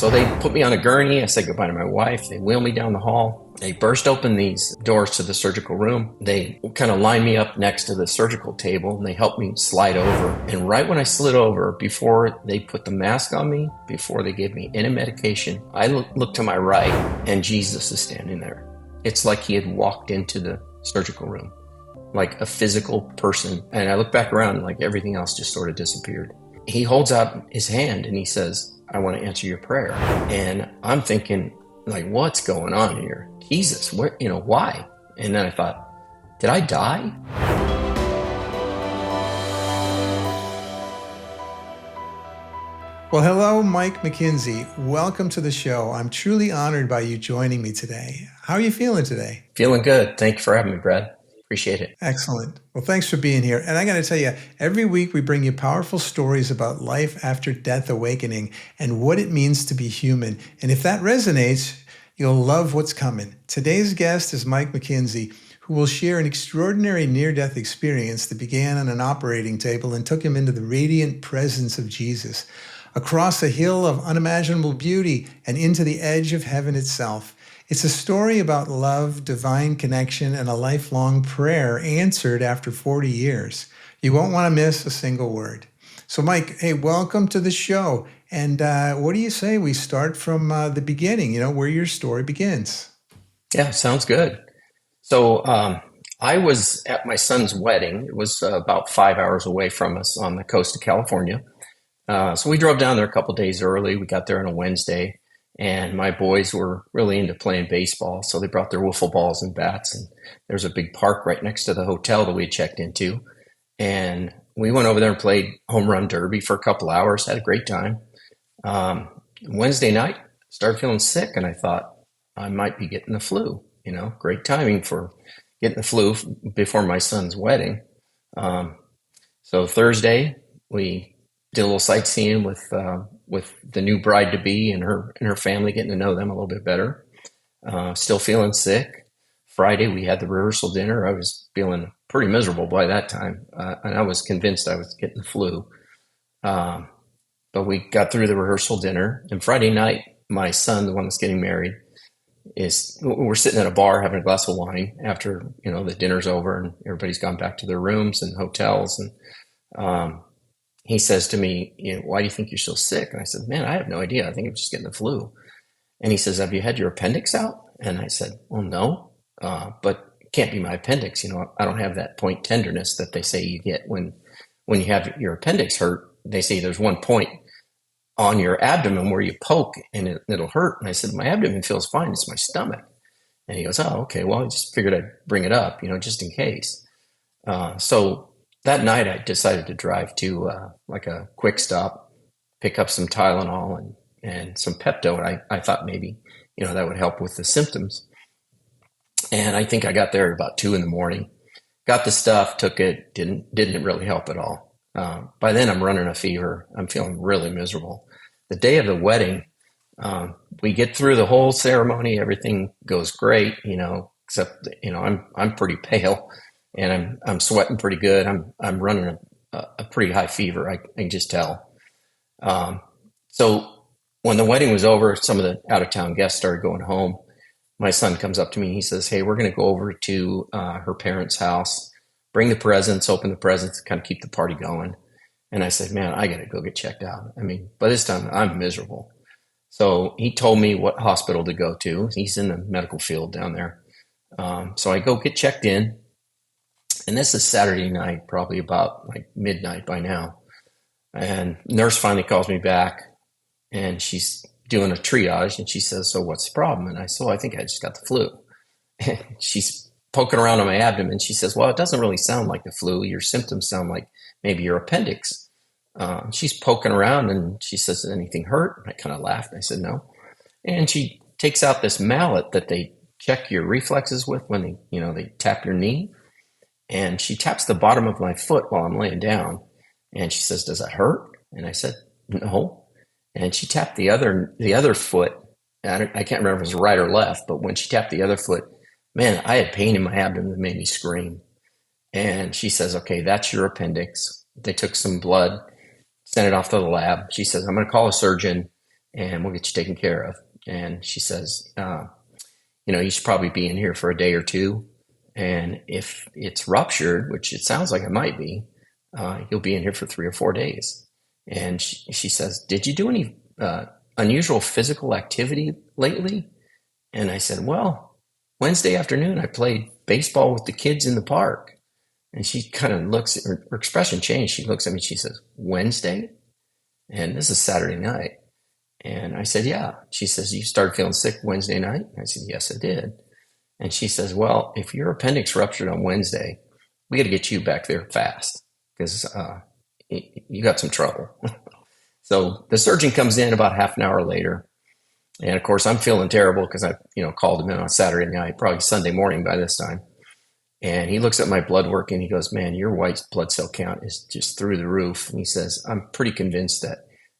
So they put me on a gurney. I said goodbye to my wife. They wheel me down the hall. They burst open these doors to the surgical room. They kind of line me up next to the surgical table, and they helped me slide over. And right when I slid over, before they put the mask on me, before they gave me any medication, I looked to my right, and Jesus is standing there. It's like he had walked into the surgical room, like a physical person. And I looked back around, and like everything else just sort of disappeared. He holds out his hand and he says, I want to answer your prayer. And I'm thinking, like, what's going on here? Jesus, where, why? And then I thought, did I die? Well, hello, Mike McKinsey. Welcome to the show. I'm truly honored by you joining me today. How are you feeling today? Feeling good. Thank you for having me, Brad. Appreciate it. Excellent. Well, thanks for being here. And I got to tell you, every week we bring you powerful stories about life after death awakening and what it means to be human. And if that resonates, you'll love what's coming. Today's guest is Mike McKinsey, who will share an extraordinary near-death experience that began on an operating table and took him into the radiant presence of Jesus, across a hill of unimaginable beauty and into the edge of heaven itself. It's a story about love, divine connection, and a lifelong prayer answered after 40 years. You won't want to miss a single word. So, Mike, hey, welcome to the show. And what do you say we start from the beginning, where your story begins? Yeah, sounds good. So I was at my son's wedding. It was about 5 hours away from us on the coast of California. So we drove down there a couple days early. We got there on a Wednesday. And my boys were really into playing baseball, so they brought their wiffle balls and bats. And there's a big park right next to the hotel that we had checked into. And we went over there and played home run derby for a couple hours, had a great time. Wednesday night, started feeling sick, and I thought I might be getting the flu. Great timing for getting the flu before my son's wedding. So Thursday, we did a little sightseeing with the new bride-to-be and her family, getting to know them a little bit better. Still feeling sick. Friday, we had the rehearsal dinner. I was feeling pretty miserable by that time, and I was convinced I was getting the flu. But we got through the rehearsal dinner, and Friday night, my son, the one that's getting married, we're sitting at a bar having a glass of wine after the dinner's over and everybody's gone back to their rooms and hotels, and he says to me, why do you think you're so sick? And I said, man, I have no idea. I think I'm just getting the flu. And he says, have you had your appendix out? And I said, well, no, but it can't be my appendix. I don't have that point tenderness that they say you get when you have your appendix hurt. They say there's one point on your abdomen where you poke and it'll hurt. And I said, my abdomen feels fine. It's my stomach. And he goes, oh, okay. Well, I just figured I'd bring it up, just in case. So that night, I decided to drive to like a quick stop, pick up some Tylenol and some Pepto. And I thought maybe, that would help with the symptoms. And I think I got there about 2 a.m. Got the stuff, took it, didn't really help at all. By then, I'm running a fever. I'm feeling really miserable. The day of the wedding, we get through the whole ceremony. Everything goes great, except, I'm pretty pale. And I'm sweating pretty good. I'm running a pretty high fever. I can just tell. So when the wedding was over, some of the out of town guests started going home. My son comes up to me. He says, "Hey, we're going to go over to her parents' house, bring the presents, open the presents, kind of keep the party going." And I said, "Man, I got to go get checked out. I mean, by this time I'm miserable." So he told me what hospital to go to. He's in the medical field down there. So I go get checked in. And this is Saturday night, probably about like midnight by now. And nurse finally calls me back and she's doing a triage and she says, "So what's the problem?" And I said, "Well, I think I just got the flu." And she's poking around on my abdomen. She says, "Well, it doesn't really sound like the flu. Your symptoms sound like maybe your appendix." She's poking around and she says, "Does anything hurt?" And I kind of laughed. I said, "No." And she takes out this mallet that they check your reflexes with when they tap your knee. And she taps the bottom of my foot while I'm laying down. And she says, "Does that hurt?" And I said, "No." And she tapped the other foot. I can't remember if it was right or left, but when she tapped the other foot, man, I had pain in my abdomen that made me scream. And she says, "Okay, that's your appendix." They took some blood, sent it off to the lab. She says, "I'm going to call a surgeon and we'll get you taken care of. And she says, you should probably be in here for a day or two. And if it's ruptured, which it sounds like it might be, you'll be in here for 3 or 4 days. And she says, did you do any unusual physical activity lately? And I said, well, Wednesday afternoon, I played baseball with the kids in the park. And she kind of looks, her expression changed. She looks at me, she says, Wednesday? And this is Saturday night. And I said, yeah. She says, you started feeling sick Wednesday night? I said, yes, I did. And she says, well, if your appendix ruptured on Wednesday, we got to get you back there fast because you got some trouble. So the surgeon comes in about half an hour later. And of course, I'm feeling terrible because I, called him in on Saturday night, probably Sunday morning by this time. And he looks at my blood work and he goes, man, your white blood cell count is just through the roof. And he says, I'm pretty convinced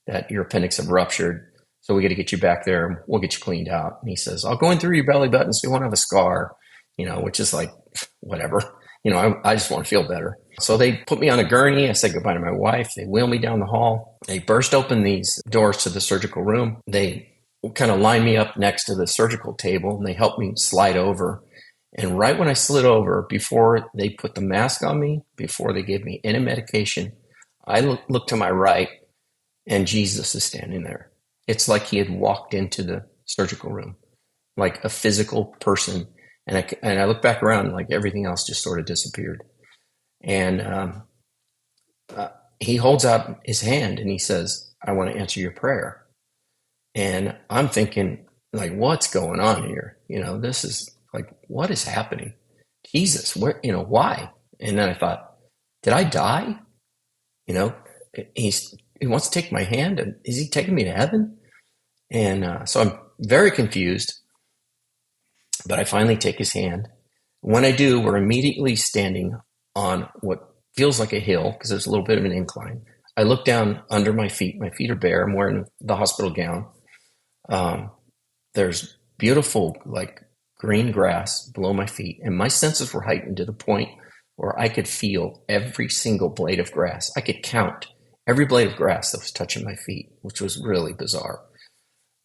that your appendix have ruptured. So we got to get you back there and we'll get you cleaned out. And he says, I'll go in through your belly button so you won't have a scar, which is like, whatever. I just want to feel better. So they put me on a gurney. I said goodbye to my wife. They wheel me down the hall. They burst open these doors to the surgical room. They kind of line me up next to the surgical table and they help me slide over. And right when I slid over, before they put the mask on me, before they gave me any medication, I looked to my right and Jesus is standing there. It's like he had walked into the surgical room, like a physical person. And I look back around and like everything else just sort of disappeared. And he holds out his hand and he says, I want to answer your prayer. And I'm thinking, like, what's going on here? This is like, what is happening? Jesus, why? And then I thought, did I die? He wants to take my hand, and is he taking me to heaven? And so I'm very confused, but I finally take his hand. When I do, we're immediately standing on what feels like a hill because there's a little bit of an incline. I look down under my feet. My feet are bare. I'm wearing the hospital gown. There's beautiful, like, green grass below my feet, and my senses were heightened to the point where I could feel every single blade of grass. I could count every blade of grass that was touching my feet, which was really bizarre.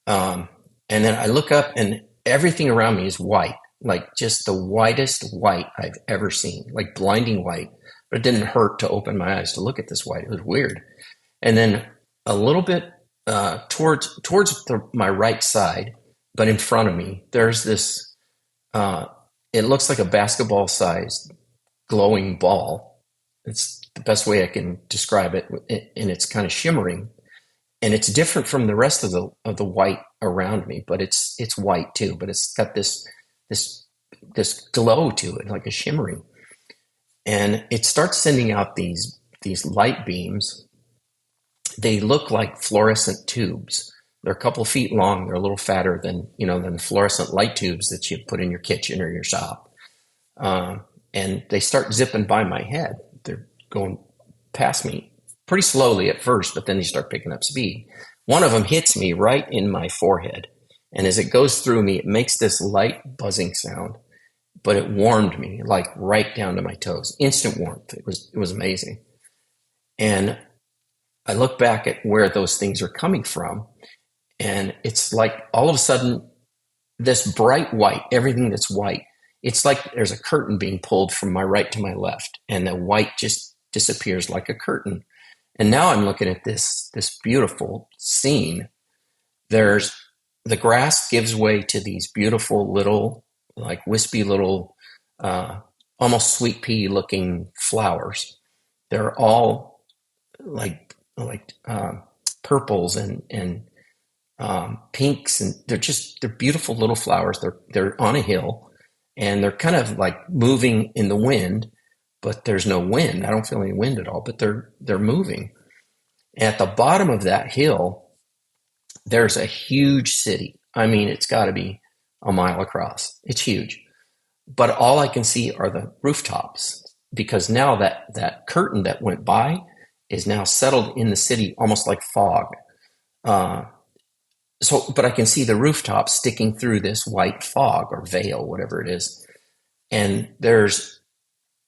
And then I look up and everything around me is white, like just the whitest white I've ever seen, like blinding white, but it didn't hurt to open my eyes to look at this white. It was weird. And then a little bit towards my right side, but in front of me, there's this, it looks like a basketball-sized glowing ball. It's the best way I can describe it, and it's kind of shimmering. And it's different from the rest of the white around me, but it's white too. But it's got this glow to it, like a shimmering. And it starts sending out these light beams. They look like fluorescent tubes. They're a couple feet long. They're a little fatter than the fluorescent light tubes that you put in your kitchen or your shop. And they start zipping by my head. They're going past me pretty slowly at first, but then they start picking up speed. One of them hits me right in my forehead. And as it goes through me, it makes this light buzzing sound, but it warmed me like right down to my toes. Instant warmth. It was amazing. And I look back at where those things are coming from, and it's like all of a sudden this bright white, everything that's white, it's like there's a curtain being pulled from my right to my left, and the white just disappears like a curtain. And now I'm looking at this beautiful scene. The grass gives way to these beautiful little, like wispy little, almost sweet pea looking flowers. They're all like purples and pinks, and they're beautiful little flowers. They're on a hill, and they're kind of like moving in the wind, but there's no wind. I don't feel any wind at all, but they're moving. At the bottom of that hill, there's a huge city. I mean, it's got to be a mile across. It's huge. But all I can see are the rooftops, because now that curtain that went by is now settled in the city, almost like fog. But I can see the rooftops sticking through this white fog or veil, whatever it is. And there's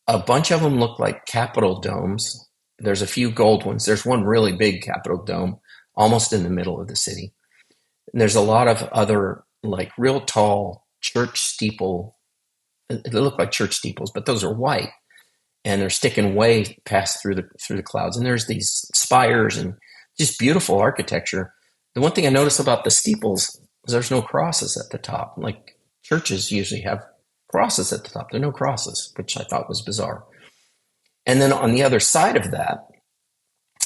a bunch of them look like Capitol domes. There's a few gold ones. There's one really big Capitol dome almost in the middle of the city. And there's a lot of other like real tall church steeple. They look like church steeples, but those are white and they're sticking way past through the clouds. And there's these spires and just beautiful architecture. The one thing I noticed about the steeples is there's no crosses at the top. Like churches usually have crosses at the top. There are no crosses, which I thought was bizarre. And then on the other side of that,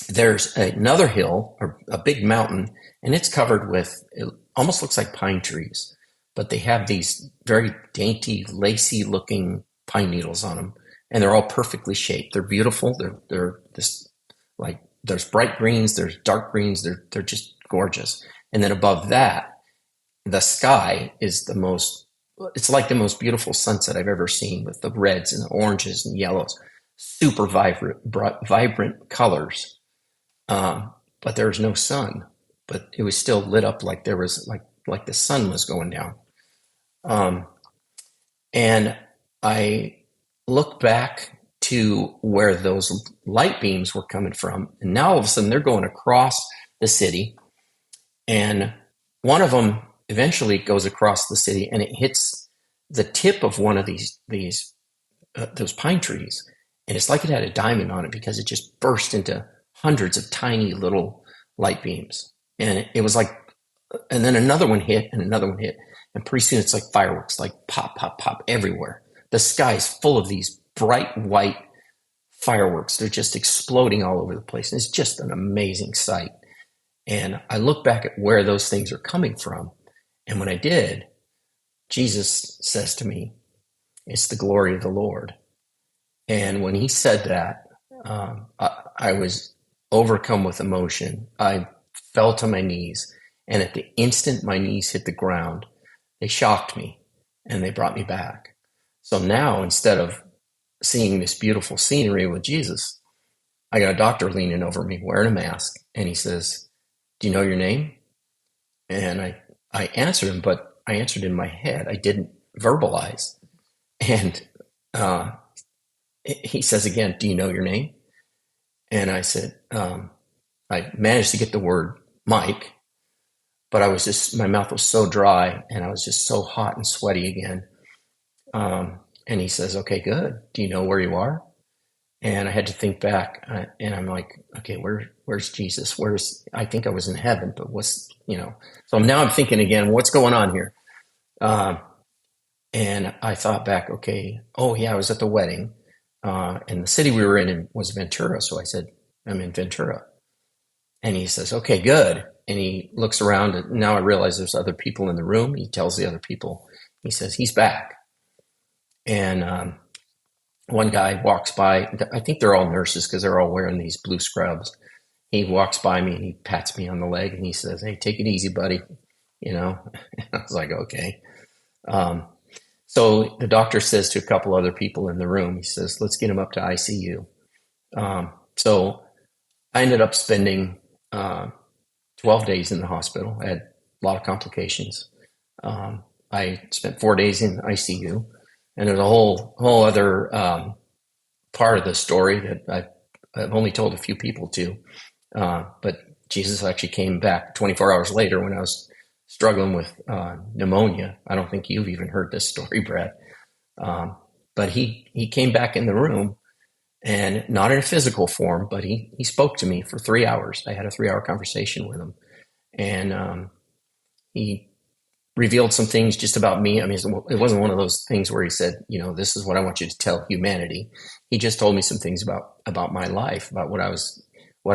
there's another hill or a big mountain, and it's covered with, it almost looks like pine trees, but they have these very dainty, lacy looking pine needles on them, and they're all perfectly shaped. They're beautiful. They're this like there's bright greens, there's dark greens. They're just gorgeous. And then above that, the sky is it's like the most beautiful sunset I've ever seen with the reds and the oranges and yellows, super vibrant colors. But there was no sun, but it was still lit up like there was like the sun was going down. And I look back to where those light beams were coming from, and now all of a sudden they're going across the city, and one of them eventually goes across the city, and it hits the tip of one of those pine trees, and it's like it had a diamond on it because it just burst into hundreds of tiny little light beams, and it was like, and then another one hit, and another one hit, and pretty soon it's like fireworks, like pop, pop, pop everywhere. The sky's full of these bright white fireworks. They're just exploding all over the place, and it's just an amazing sight. And I look back at where those things are coming from, and when I did, Jesus says to me, "It's the glory of the Lord." And when he said that, I was overcome with emotion. I fell to my knees, and at the instant my knees hit the ground, they shocked me and they brought me back. So now, instead of seeing this beautiful scenery with Jesus, I got a doctor leaning over me wearing a mask, and he says, "Do you know your name?" And I answered him, but I answered in my head. I didn't verbalize. And he says again, "Do you know your name?" And I said, I managed to get the word Mike, but my mouth was so dry and I was just so hot and sweaty again. And he says, "Okay, good. Do you know where you are?" And I had to think back, and I'm like, okay, where's Jesus? I think I was in heaven, but so now I'm thinking again, what's going on here? And I thought back, okay, oh yeah, I was at the wedding, and the city we were in was Ventura. So I said, "I'm in Ventura." And he says, "Okay, good." And he looks around, and now I realize there's other people in the room. He tells the other people, he says, "He's back." And one guy walks by. I think they're all nurses because they're all wearing these blue scrubs. He walks by me and he pats me on the leg and he says, "Hey, take it easy, buddy." I was like, okay. So the doctor says to a couple other people in the room, he says, "Let's get him up to ICU." So I ended up spending 12 days in the hospital. I had a lot of complications. I spent 4 days in ICU. And there's a whole other part of the story that I've only told a few people to. But Jesus actually came back 24 hours later when I was struggling with pneumonia. I don't think you've even heard this story, Brad. But he came back in the room, and not in a physical form, but he spoke to me for 3 hours. I had a 3-hour conversation with him. And he revealed some things just about me. I mean, it wasn't one of those things where he said, "This is what I want you to tell humanity." He just told me some things about my life, about what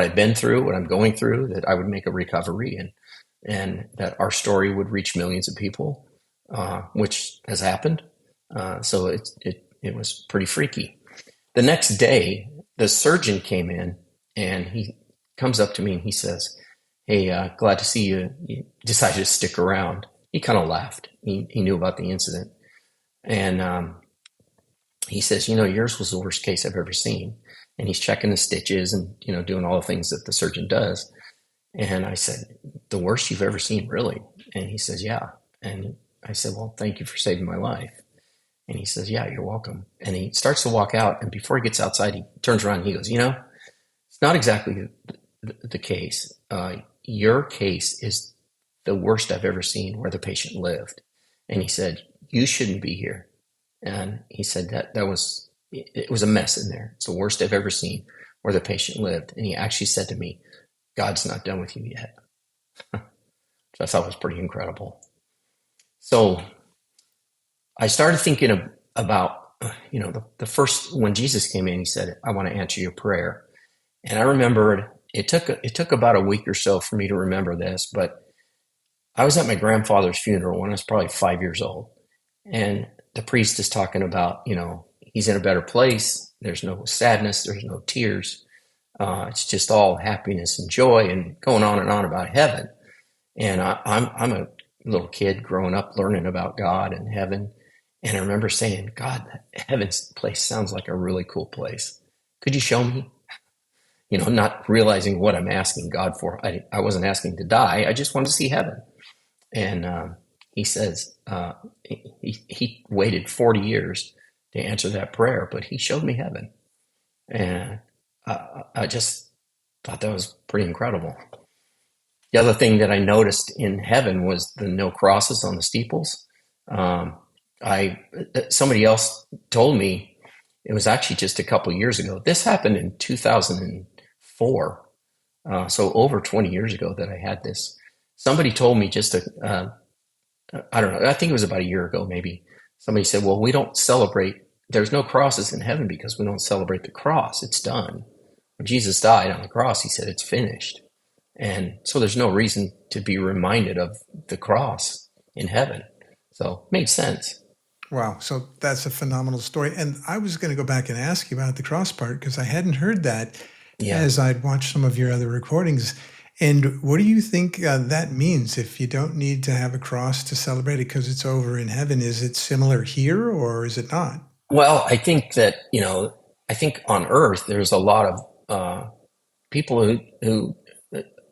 I'd been through, what I'm going through, that I would make a recovery, and that our story would reach millions of people, which has happened. So it was pretty freaky. The next day, the surgeon came in, and he comes up to me and he says, "Hey, glad to see you decided to stick around." He kind of laughed. He knew about the incident. And he says, "Yours was the worst case I've ever seen." And he's checking the stitches and, doing all the things that the surgeon does. And I said, "The worst you've ever seen, really?" And he says, "Yeah." And I said, "Well, thank you for saving my life." And he says, "Yeah, you're welcome." And he starts to walk out. And before he gets outside, he turns around and he goes, "It's not exactly the case. Your case is the worst I've ever seen where the patient lived. And he said, you shouldn't be here. And he said it was a mess in there. It's the worst I've ever seen where the patient lived. And he actually said to me, God's not done with you yet. Which I thought was pretty incredible. So I started thinking about, the first, when Jesus came in, he said, I want to answer your prayer. And I remembered it took about a week or so for me to remember this, but I was at my grandfather's funeral when I was probably 5 years old. And the priest is talking about, he's in a better place. There's no sadness. There's no tears. It's just all happiness and joy, and going on and on about heaven. And I'm a little kid growing up learning about God and heaven. And I remember saying, God, heaven's place sounds like a really cool place. Could you show me? Not realizing what I'm asking God for. I wasn't asking to die. I just wanted to see heaven. And he says, he waited 40 years to answer that prayer, but he showed me heaven. And I just thought that was pretty incredible. The other thing that I noticed in heaven was the no crosses on the steeples. Somebody else told me, it was actually just a couple of years ago. This happened in 2004. So over 20 years ago that I had this. Somebody told me I don't know, I think it was about a year ago maybe. Somebody said, well, we don't celebrate, there's no crosses in heaven because we don't celebrate the cross. It's done. When Jesus died on the cross, he said, it's finished. And so there's no reason to be reminded of the cross in heaven. So it made sense. Wow. So that's a phenomenal story. And I was going to go back and ask you about the cross part because I hadn't heard that as I'd watched some of your other recordings. And what do you think that means if you don't need to have a cross to celebrate it because it's over in heaven? Is it similar here or is it not? Well, I think that, I think on earth, there's a lot of people who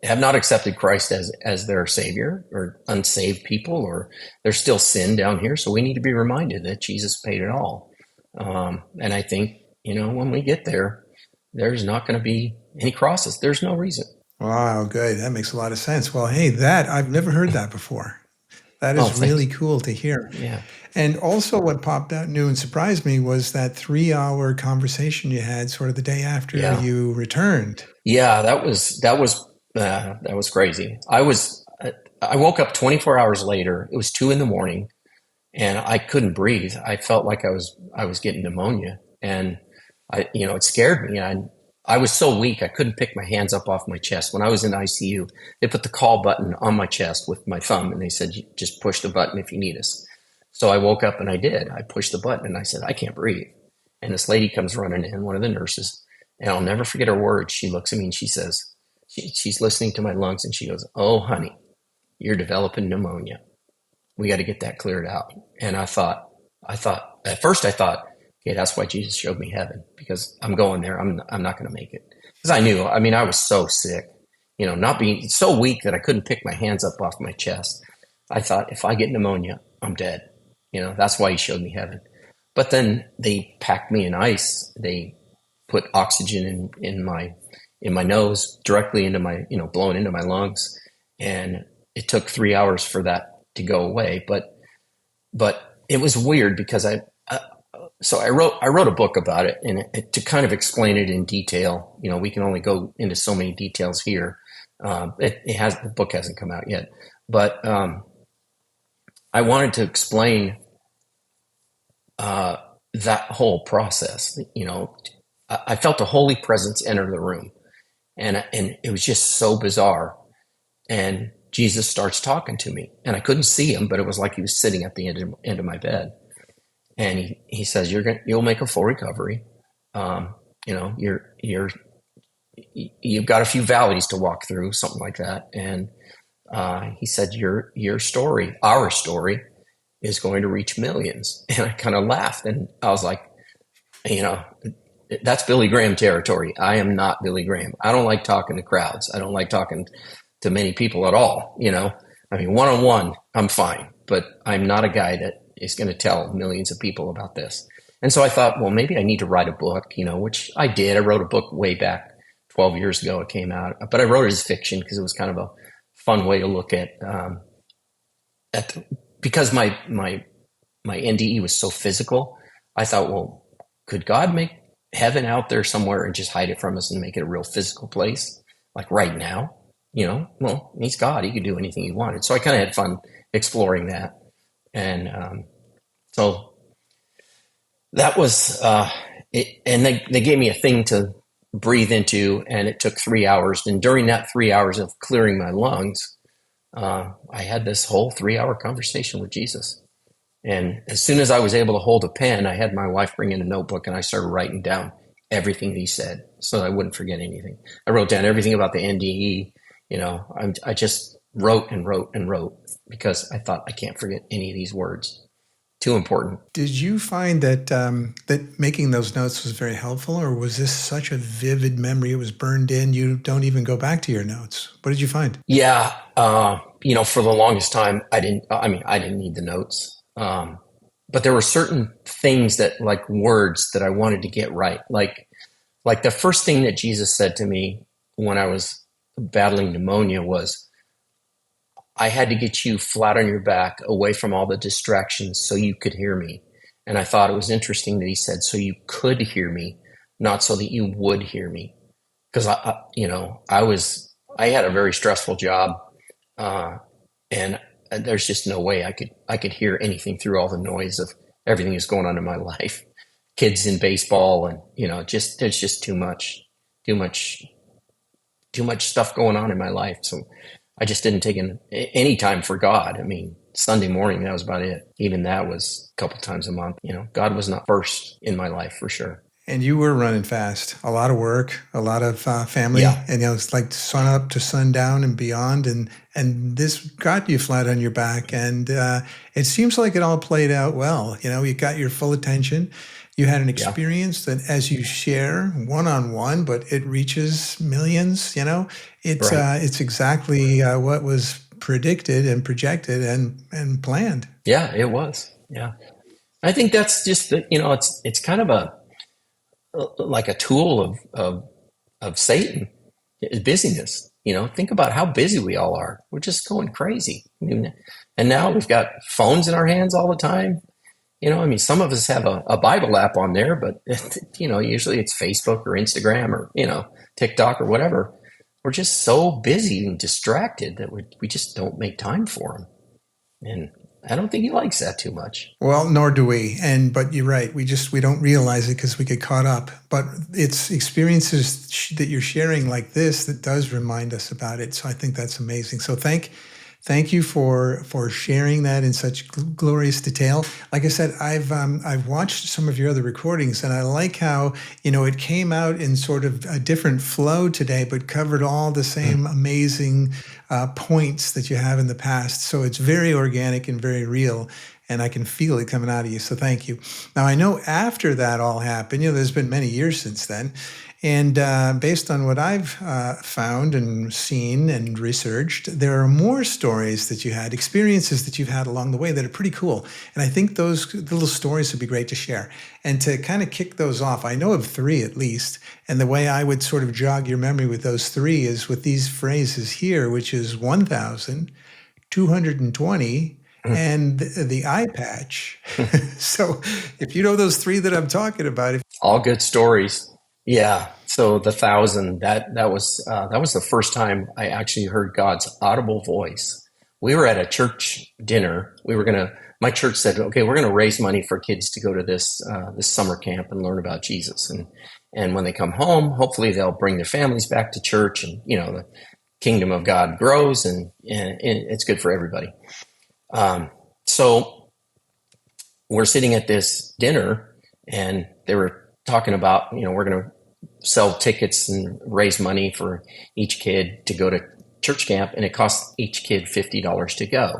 have not accepted Christ as their savior, or unsaved people, or there's still sin down here. So we need to be reminded that Jesus paid it all. And I think, when we get there, there's not going to be any crosses. There's no reason. Wow, good. That makes a lot of sense. Well, hey, I've never heard that before. That is really cool to hear. Yeah. And also what popped out new and surprised me was that 3-hour conversation you had sort of the day after you returned. Yeah, that was crazy. I woke up 24 hours later. It was 2 a.m. and I couldn't breathe. I felt like I was getting pneumonia, and it scared me. I was so weak, I couldn't pick my hands up off my chest. When I was in ICU, they put the call button on my chest with my thumb, and they said, just push the button if you need us. So I woke up and I did. I pushed the button and I said, I can't breathe. And this lady comes running in, one of the nurses, and I'll never forget her words. She looks at me and she says, she's listening to my lungs, and she goes, oh, honey, you're developing pneumonia. We got to get that cleared out. And at first I thought, okay, that's why Jesus showed me heaven, because I'm going there. I'm not going to make it. Because I was so sick, not being so weak that I couldn't pick my hands up off my chest. I thought, if I get pneumonia, I'm dead. That's why he showed me heaven. But then they packed me in ice. They put oxygen in my nose directly into my, blowing into my lungs. And it took 3 hours for that to go away. But it was weird because so I wrote a book about it, and to kind of explain it in detail. We can only go into so many details here. The book hasn't come out yet, but I wanted to explain that whole process. I felt a holy presence enter the room, and it was just so bizarre. And Jesus starts talking to me, and I couldn't see him, but it was like he was sitting at the end of my bed. And he says, you'll make a full recovery. You've got a few valleys to walk through, something like that. And he said, your story, our story, is going to reach millions. And I kind of laughed, and I was like, that's Billy Graham territory. I am not Billy Graham. I don't like talking to crowds. I don't like talking to many people at all. One-on-one, I'm fine, but I'm not a guy that is going to tell millions of people about this. And so I thought, well, maybe I need to write a book, which I did. I wrote a book way back 12 years ago. It came out, but I wrote it as fiction because it was kind of a fun way to look at because my NDE was so physical. I thought, well, could God make heaven out there somewhere and just hide it from us and make it a real physical place, like right now? Well, he's God. He could do anything he wanted. So I kind of had fun exploring that. And so that was it. And they gave me a thing to breathe into, and it took 3 hours. And during that 3 hours of clearing my lungs, I had this whole 3-hour conversation with Jesus. And as soon as I was able to hold a pen, I had my wife bring in a notebook, and I started writing down everything he said so I wouldn't forget anything. I wrote down everything about the NDE. I just wrote and wrote and wrote because I thought I can't forget any of these words. Too important. Did you find that that making those notes was very helpful, or was this such a vivid memory? It was burned in. You don't even go back to your notes. What did you find? Yeah. For the longest time, I didn't need the notes. But there were certain things that, like words, that I wanted to get right. Like the first thing that Jesus said to me when I was battling pneumonia was, I had to get you flat on your back, away from all the distractions, so you could hear me. And I thought it was interesting that he said, so you could hear me, not so that you would hear me. Because I had a very stressful job, and there's just no way I could hear anything through all the noise of everything that's going on in my life. Kids in baseball, and there's just too much stuff going on in my life. So I just didn't take any time for God. I mean, Sunday morning, that was about it. Even that was a couple times a month. God was not first in my life for sure. And you were running fast, a lot of work, a lot of family, Yeah. and it's like sun up to sundown and beyond. And this got you flat on your back, and it seems like it all played out well. You got your full attention. You had an experience that, as you share one-on-one, but it reaches millions. It's Right. it's exactly what was predicted and projected and planned. Yeah, it was. Yeah. I think that's just it's kind of like a tool of Satan, is busyness. Think about how busy we all are. We're just going crazy. And now we've got phones in our hands all the time. Some of us have a Bible app on there, but usually it's Facebook or Instagram or TikTok or whatever. We're just so busy and distracted that we just don't make time for them. And I don't think he likes that too much. Well, nor do we. But you're right. We don't realize it because we get caught up. But it's experiences that you're sharing like this that does remind us about it. So I think that's amazing. So thank you for sharing that in such glorious detail. Like I said, I've watched some of your other recordings, and I like how it came out in sort of a different flow today, but covered all the same amazing points that you have in the past. So it's very organic and very real, and I can feel it coming out of you. So thank you. Now, I know after that all happened, there's been many years since then. And based on what I've found and seen and researched, there are more stories that you had, experiences that you've had along the way that are pretty cool. And I think those little stories would be great to share. And to kind of kick those off, I know of 3 at least. And the way I would sort of jog your memory with those 3 is with these phrases here, which is 1,000, 220, and the eye patch. So if you know those 3 that I'm talking about. All good stories. Yeah. So the 1,000, that was the first time I actually heard God's audible voice. We were at a church dinner. My church said, okay, we're going to raise money for kids to go to this summer camp and learn about Jesus. And when they come home, hopefully they'll bring their families back to church, and, the kingdom of God grows, and it's good for everybody. So we're sitting at this dinner, and they were talking about, we're going to sell tickets and raise money for each kid to go to church camp, and it costs each kid $50 to go.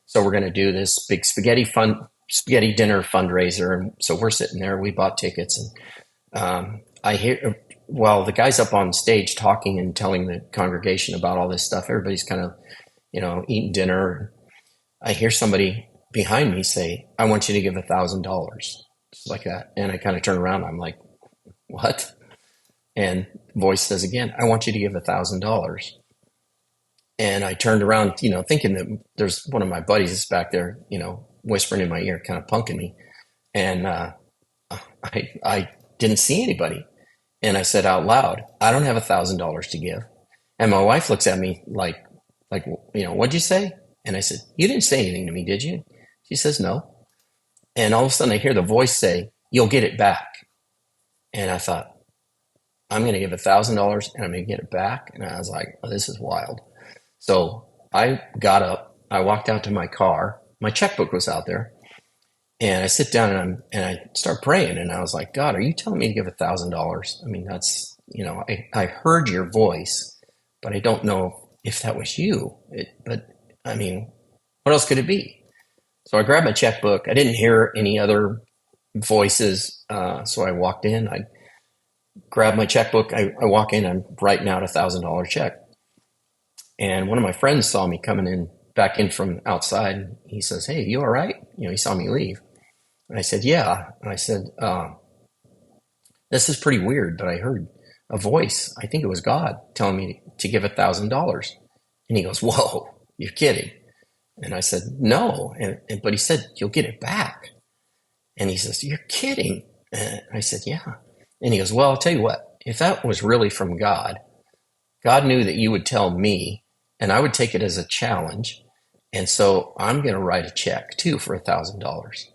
So we're going to do this big spaghetti dinner fundraiser. And so we're sitting there, we bought tickets, and I hear, while the guy's up on stage talking and telling the congregation about all this stuff, everybody's kind of, eating dinner. I hear somebody behind me say, I want you to give $1,000, like that. And I kind of turn around. I'm like, what? And voice says again, I want you to give $1,000. And I turned around, thinking that there's one of my buddies is back there, whispering in my ear, kind of punking me. And I didn't see anybody. And I said out loud, I don't have $1,000 to give. And my wife looks at me like, what'd you say? And I said, you didn't say anything to me, did you? She says, no. And all of a sudden I hear the voice say, you'll get it back. And I thought, I'm going to give $1,000 and I'm going to get it back. And I was like, oh, this is wild. So I got up, I walked out to my car. My checkbook was out there. And I sit down and I start praying. And I was like, God, are you telling me to give $1,000? I mean, that's, I heard your voice, but I don't know if that was you. But I mean, what else could it be? So I grabbed my checkbook. I didn't hear any other voices. So I walked in, I grabbed my checkbook. I walk in, I'm writing out $1,000 check. And one of my friends saw me coming back in from outside. He says, hey, you all right? He saw me leave. And I said, yeah. And I said, this is pretty weird, but I heard a voice. I think it was God telling me to give $1,000. And he goes, whoa, you're kidding. And I said, no. But he said, you'll get it back. And he says, you're kidding. And I said, yeah. And he goes, well, I'll tell you what, if that was really from God, God knew that you would tell me and I would take it as a challenge. And so I'm going to write a check too for $1,000.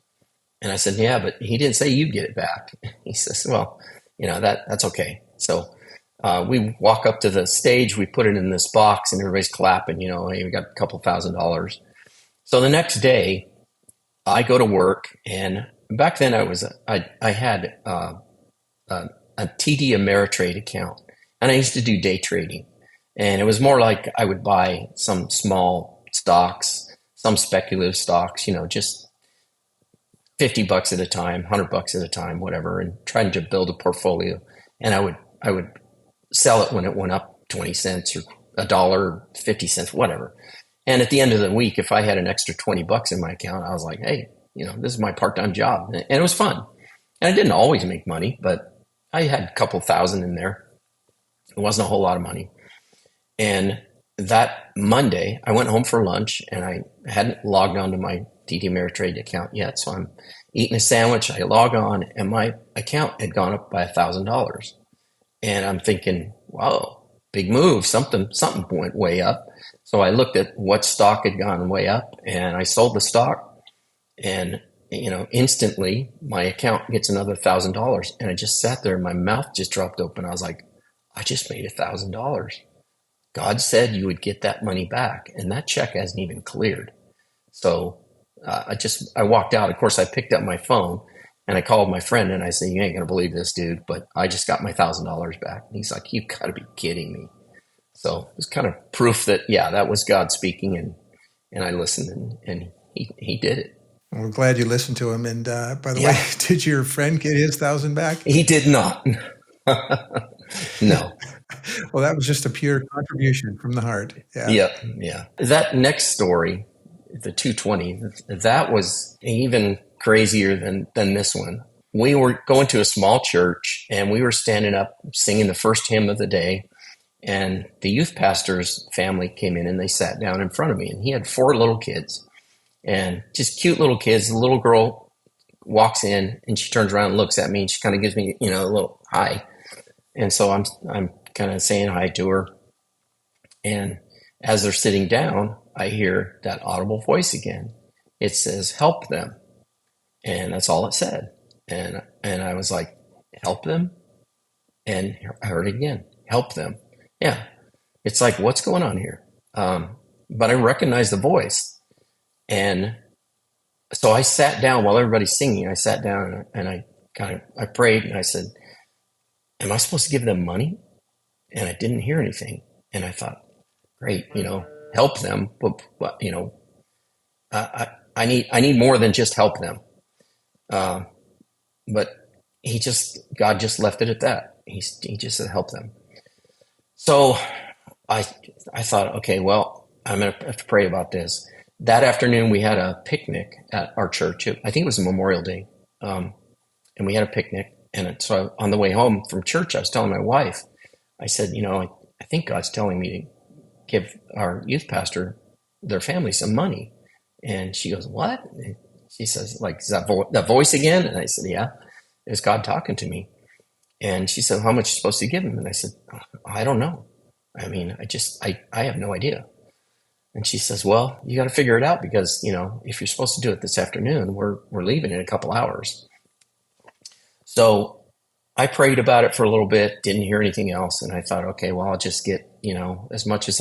And I said, yeah, but he didn't say you'd get it back. He says, well, that's okay. So we walk up to the stage, we put it in this box and everybody's clapping, hey, we got a couple $1,000. So the next day I go to work, and back then I had a TD Ameritrade account, and I used to do day trading. And it was more like I would buy some small stocks, some speculative stocks, just $50 at a time, $100 at a time, whatever, and trying to build a portfolio. And I would sell it when it went up 20 cents or $1, 50 cents, whatever. And at the end of the week, if I had an extra $20 in my account, I was like, hey, this is my part-time job. And it was fun. And I didn't always make money, but I had a couple thousand in there. It wasn't a whole lot of money. And that Monday, I went home for lunch, and I hadn't logged on to my TD Ameritrade account yet. So I'm eating a sandwich. I log on, and my account had gone up by $1,000. And I'm thinking, wow, big move. Something went way up. So I looked at what stock had gone way up, and I sold the stock. And, instantly my account gets another $1,000. And I just sat there and my mouth just dropped open. I was like, I just made $1,000. God said you would get that money back. And that check hasn't even cleared. So I walked out. Of course, I picked up my phone and I called my friend and I said, you ain't going to believe this, dude, but I just got my $1,000 back. And he's like, you've got to be kidding me. So it was kind of proof that, yeah, that was God speaking. And I listened and he did it. We're glad you listened to him. And by the way, did your friend get his 1,000 back? He did not. No. Well, that was just a pure contribution from the heart. Yeah. Yeah. That next story, the 220, that was even crazier than this one. We were going to a small church, and we were standing up singing the first hymn of the day. And the youth pastor's family came in and they sat down in front of me, and he had 4 little kids. And just cute little kids. The little girl walks in and she turns around and looks at me, and she kind of gives me, a little hi. And so I'm kind of saying hi to her. And as they're sitting down, I hear that audible voice again. It says, help them. And that's all it said. And I was like, help them? And I heard it again, help them. Yeah. It's like, what's going on here? But I recognized the voice. And so I sat down while everybody's singing. I sat down and I prayed and I said, am I supposed to give them money? And I didn't hear anything. And I thought, great, help them. But I need more than just help them. But God just left it at that. He just said, help them. So I thought, okay, well, I'm going to have to pray about this. That afternoon, we had a picnic at our church. I think it was Memorial Day. And we had a picnic. And so on the way home from church, I was telling my wife, I said, I think God's telling me to give our youth pastor, their family, some money. And she goes, what? And she says, like, is that voice again? And I said, yeah, it's God talking to me. And she said, how much are you supposed to give him? And I said, I don't know. I mean, I have no idea. And she says, well, you got to figure it out because, if you're supposed to do it this afternoon, we're leaving in a couple hours. So I prayed about it for a little bit, didn't hear anything else. And I thought, okay, well, I'll just get, as much as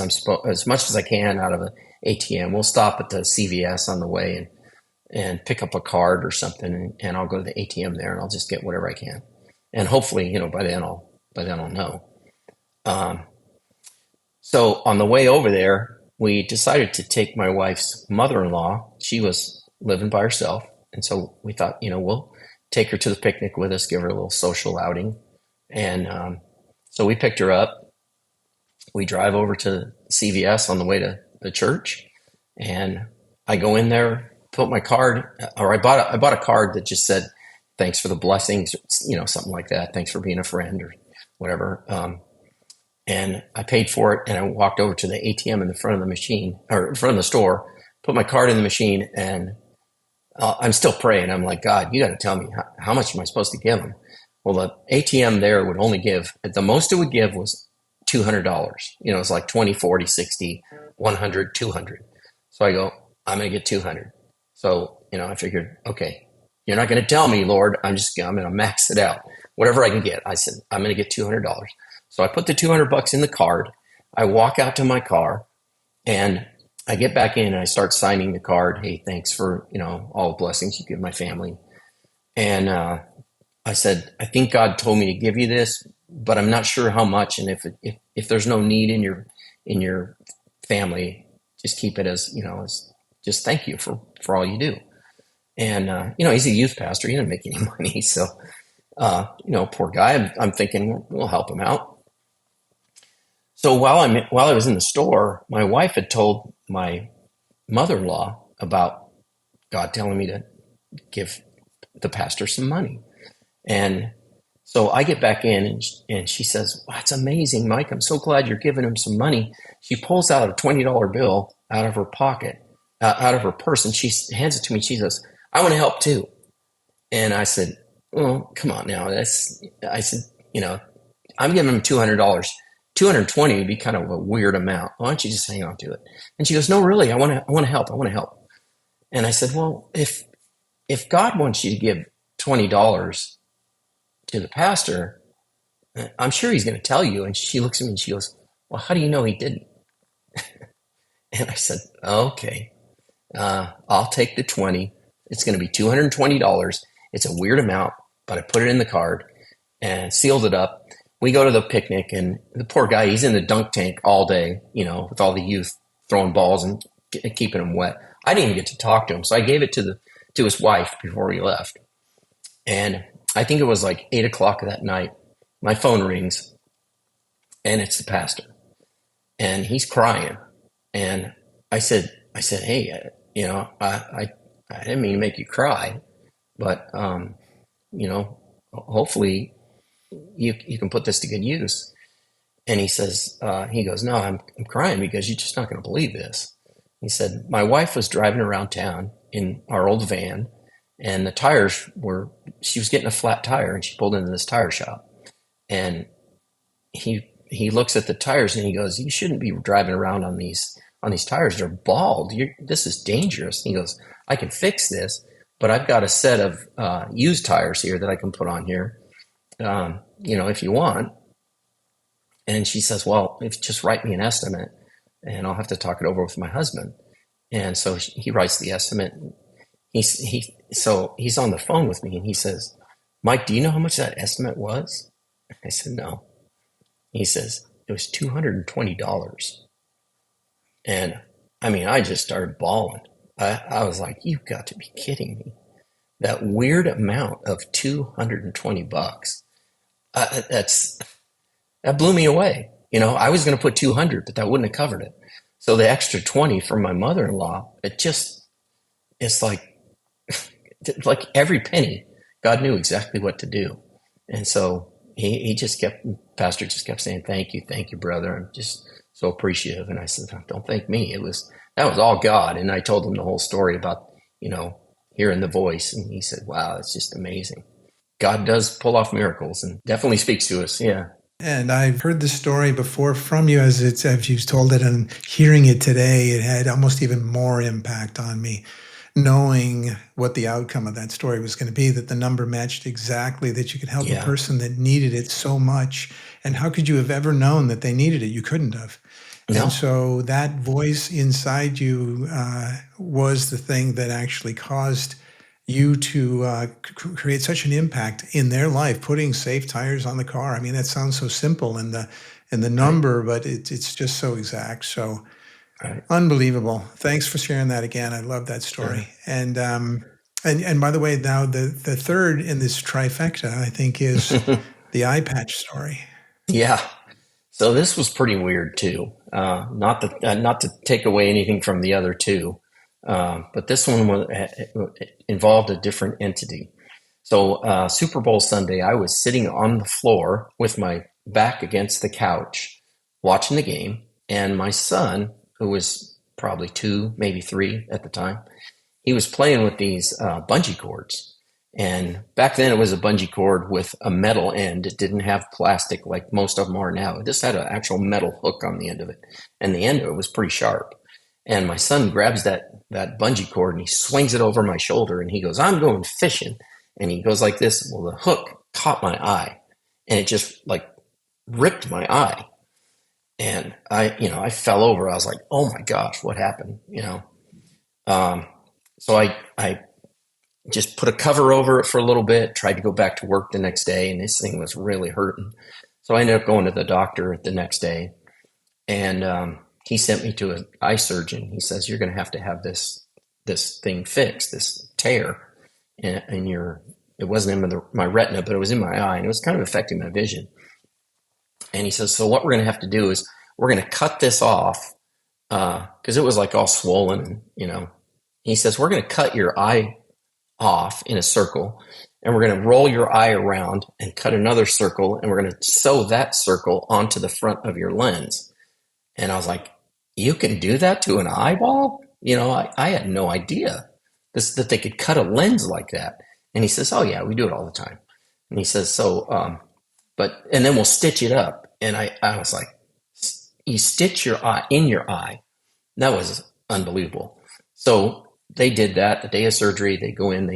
I can out of an ATM. We'll stop at the CVS on the way and pick up a card or something. And I'll go to the ATM there and I'll just get whatever I can. And hopefully, by then I'll know. So on the way over there, we decided to take my wife's mother-in-law. She was living by herself. And so we thought, we'll take her to the picnic with us, give her a little social outing. And so we picked her up. We drive over to CVS on the way to the church. And I go in there, put my card, or I bought a card that just said, thanks for the blessings, something like that. Thanks for being a friend or whatever. And I paid for it, and I walked over to the ATM in the front of the machine, or in front of the store, put my card in the machine, and I'm still praying. I'm like, God, you got to tell me how much am I supposed to give them? Well, the ATM there would only give, the most it would give was $200. It's like 20, 40, 60, 100, 200. So I go, I'm going to get 200. So, I figured, okay, you're not going to tell me, Lord, I'm going to max it out. Whatever I can get. I said, I'm going to get $200. So I put the $200 in the card. I walk out to my car and I get back in and I start signing the card. Hey, thanks for, all the blessings you give my family. And I said, I think God told me to give you this, but I'm not sure how much. And if there's no need in your family, just keep it as, as just thank you for all you do. And, he's a youth pastor. He didn't make any money. So, poor guy, I'm thinking we'll help him out. So while I was in the store, my wife had told my mother-in-law about God telling me to give the pastor some money. And so I get back in and she says, wow, it's amazing, Mike. I'm so glad you're giving him some money. She pulls out a $20 bill out of her pocket, out of her purse, and she hands it to me. She says, I want to help too. And I said, well, come on now. I said, I'm giving him $200. 220 would be kind of a weird amount. Why don't you just hang on to it? And she goes, no, really, I want to help. I want to help. And I said, well, if God wants you to give $20 to the pastor, I'm sure he's going to tell you. And she looks at me and she goes, well, how do you know he didn't? And I said, okay, I'll take the 20. It's going to be $220. It's a weird amount, but I put it in the card and sealed it up. We go to the picnic, and the poor guy, he's in the dunk tank all day, with all the youth throwing balls and keeping them wet. I didn't even get to talk to him, so I gave it to his wife before he left. And I think it was like 8 o'clock that night. My phone rings, and it's the pastor, and he's crying. And I said, hey, I didn't mean to make you cry, but hopefully you can put this to good use. And he goes, no, I'm crying because you're just not going to believe this. He said, my wife was driving around town in our old van, and the tires she was getting a flat tire, and she pulled into this tire shop. And he looks at the tires and he goes, you shouldn't be driving around on these tires. They're bald. This is dangerous. And he goes, I can fix this, but I've got a set of used tires here that I can put on here. If you want. And she says, well, just write me an estimate and I'll have to talk it over with my husband. And so he writes the estimate. So he's on the phone with me and he says, Mike, do you know how much that estimate was? I said, no. He says, it was $220. And I just started bawling. I was like, you've got to be kidding me. That weird amount of $220. That blew me away. I was going to put 200, but that wouldn't have covered it. So the extra 20 from my mother-in-law, it's like every penny, God knew exactly what to do. And so pastor just kept saying, thank you, brother. I'm just so appreciative. And I said, don't thank me. That was all God. And I told him the whole story about, hearing the voice. And he said, wow, it's just amazing. God does pull off miracles and definitely speaks to us. Yeah. And I've heard the story before from you as you've told it, and hearing it today, it had almost even more impact on me, knowing what the outcome of that story was going to be, that the number matched exactly, that you could help a Yeah. person that needed it so much. And how could you have ever known that they needed it? You couldn't have. No. And so that voice inside you was the thing that actually caused you to create such an impact in their life, putting safe tires on the car. I mean, that sounds so simple in the Right. number, but it's just so exact. So Right. unbelievable. Thanks for sharing that again. I love that Sure. story. And by the way, now the third in this trifecta, I think, is the eye patch story. Yeah. So this was pretty weird too. Not to take away anything from the other two, but this one it involved a different entity. So Super Bowl Sunday, I was sitting on the floor with my back against the couch, watching the game, and my son, who was probably 2, maybe 3 at the time, he was playing with these bungee cords. And back then it was a bungee cord with a metal end. It didn't have plastic like most of them are now. It just had an actual metal hook on the end of it. And the end of it was pretty sharp. And my son grabs that bungee cord and he swings it over my shoulder and he goes, I'm going fishing. And he goes like this. Well, the hook caught my eye and it just like ripped my eye. And I fell over. I was like, oh my gosh, what happened? So I just put a cover over it for a little bit, tried to go back to work the next day, and this thing was really hurting. So I ended up going to the doctor the next day, and he sent me to an eye surgeon. He says, you're going to have this thing fixed, this tear in your, it wasn't in my retina, but it was in my eye, and it was kind of affecting my vision. And he says, so what we're going to have to do is we're going to cut this off, because it was like all swollen, He says, we're going to cut your eye off in a circle, and we're going to roll your eye around and cut another circle, and we're going to sew that circle onto the front of your lens. And I was like, you can do that to an eyeball? I had no idea that they could cut a lens like that. And he says, oh yeah, we do it all the time. And he says, so, and then we'll stitch it up. And I was like, you stitch your eye in your eye. That was unbelievable. So they did that the day of surgery. They go in,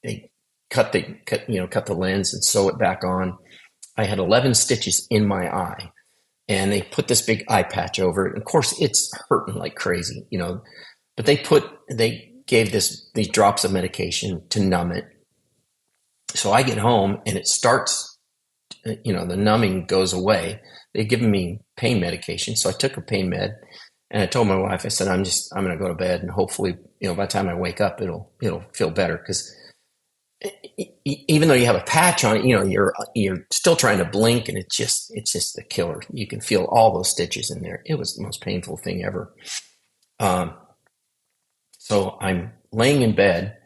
they cut the lens and sew it back on. I had 11 stitches in my eye, and they put this big eye patch over it. And of course, it's hurting like crazy, but they gave these drops of medication to numb it. So I get home and it starts, the numbing goes away. They've given me pain medication. So I took a pain med. And I told my wife, I said, I'm going to go to bed, and hopefully, by the time I wake up, it'll feel better. Because even though you have a patch on it, you're still trying to blink, and it's just a killer. You can feel all those stitches in there. It was the most painful thing ever. So I'm laying in bed,